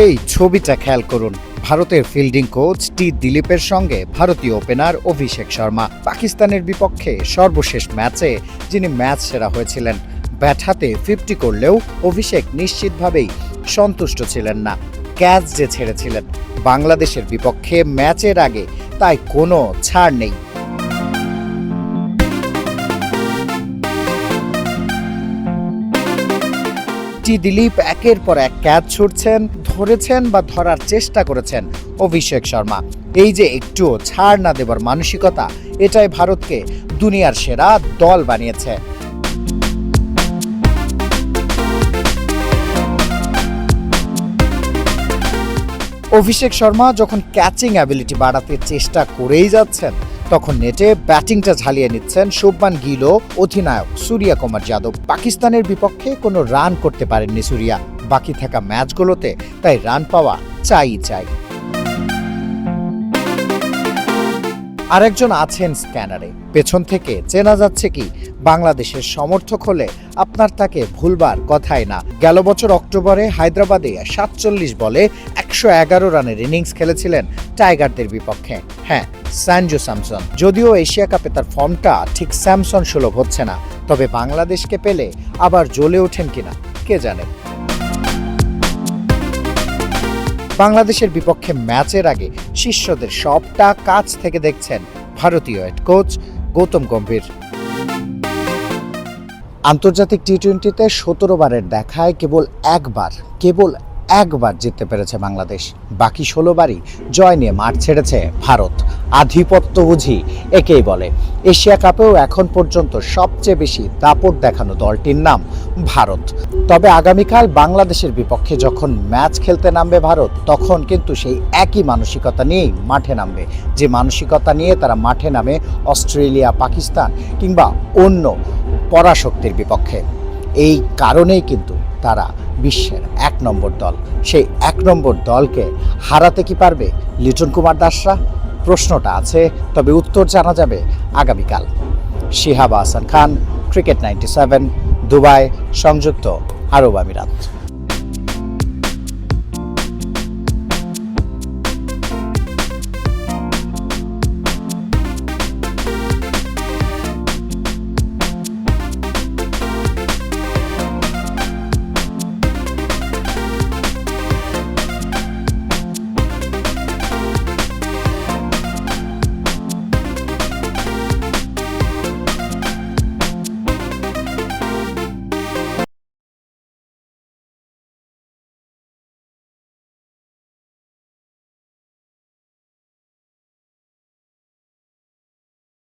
এই ছবিটা খেয়াল করুন। ভারতের ফিল্ডিং কোচ টি দিলীপের সঙ্গে ভারতীয় ওপেনার অভিষেক শর্মা। পাকিস্তানের বিপক্ষে সর্বশেষ ম্যাচে যিনি ম্যাচ সেরা হয়েছিলেন। ব্যাট হাতে 50 করলেও অভিষেক নিশ্চিতভাবেই সন্তুষ্ট ছিলেন না। ক্যাচ যে ছেড়েছিলেন বাংলাদেশের বিপক্ষে ম্যাচের আগে, তাই কোনো ছাড় নেই। টি দিলীপ একের পর এক ক্যাচ ছুটছেন, ধরেছেন বা ধরার চেষ্টা করেছেন অভিষেক শর্মা। এই যে একটুও ছাড় না দেবার মানসিকতা, এটাই ভারতকে দুনিয়ার সেরা দল বানিয়েছে। অভিষেক শর্মা যখন ক্যাচিং অ্যাবিলিটি বাড়াতে চেষ্টা করেই যাচ্ছেন, তখন নেটে ব্যাটিংটা ঝালিয়ে নিচ্ছেন শুভমান গিল ও অধিনায়ক সূর্যা কুমার যাদব। পাকিস্তানের বিপক্ষে কোনো রান করতে পারেননি সূর্যা। বাকি থাকা ম্যাচগুলোতে তাই রান পাওয়া চাই। আরেকজন আছেন স্ক্যানারে, পেছন থেকে চেনা যাচ্ছে কি বাংলাদেশের সমর্থক হলে আপনার তাকে ভুলবার কথাই না। গেল বছর অক্টোবরে হায়দ্রাবাদে 47 বলে 111 রানের ইনিংস খেলেছিলেন টাইগারদের বিপক্ষে। হ্যাঁ, সঞ্জু স্যামসন। যদিও এশিয়া কাপে তার ফর্মটা ঠিক স্যামসন সুলভ হচ্ছে না, তবে বাংলাদেশকে পেলে আবার জ্বলে ওঠেন কিনা কে জানে। বাংলাদেশের বিপক্ষে ম্যাচের আগে শিষ্যদের সবটা কাছ থেকে দেখছেন ভারতীয় হেড কোচ গৌতম গম্ভীর। আন্তর্জাতিক টি-20তে 17 বারের দেখায় কেবল একবার জিততে পেরেছে বাংলাদেশ। বাকি 16 বারই জয় নিয়ে মাঠ ছেড়েছে ভারত। আধিপত্য বুঝি একেই বলে। এশিয়া কাপেও এখন পর্যন্ত সবচেয়ে বেশি দাপট দেখানো দলটির নাম ভারত। তবে আগামীকাল বাংলাদেশের বিপক্ষে যখন ম্যাচ খেলতে নামবে ভারত, তখন কিন্তু সেই একই মানসিকতা নিয়েই মাঠে নামবে, যে মানসিকতা নিয়ে তারা মাঠে নামে অস্ট্রেলিয়া, পাকিস্তান কিংবা অন্য পরাশক্তির বিপক্ষে। এই কারণেই কিন্তু তারা বিশ্বের 1 নম্বর দল। সেই 1 নম্বর দলকে হারাতে কি পারবে লিটন কুমার দাসরা? প্রশ্নটা আছে, তবে উত্তর জানা যাবে আগামীকাল। শিহাব আহসান খান, ক্রিকেট 97, দুবাই, সংযুক্ত আরব আমিরাত।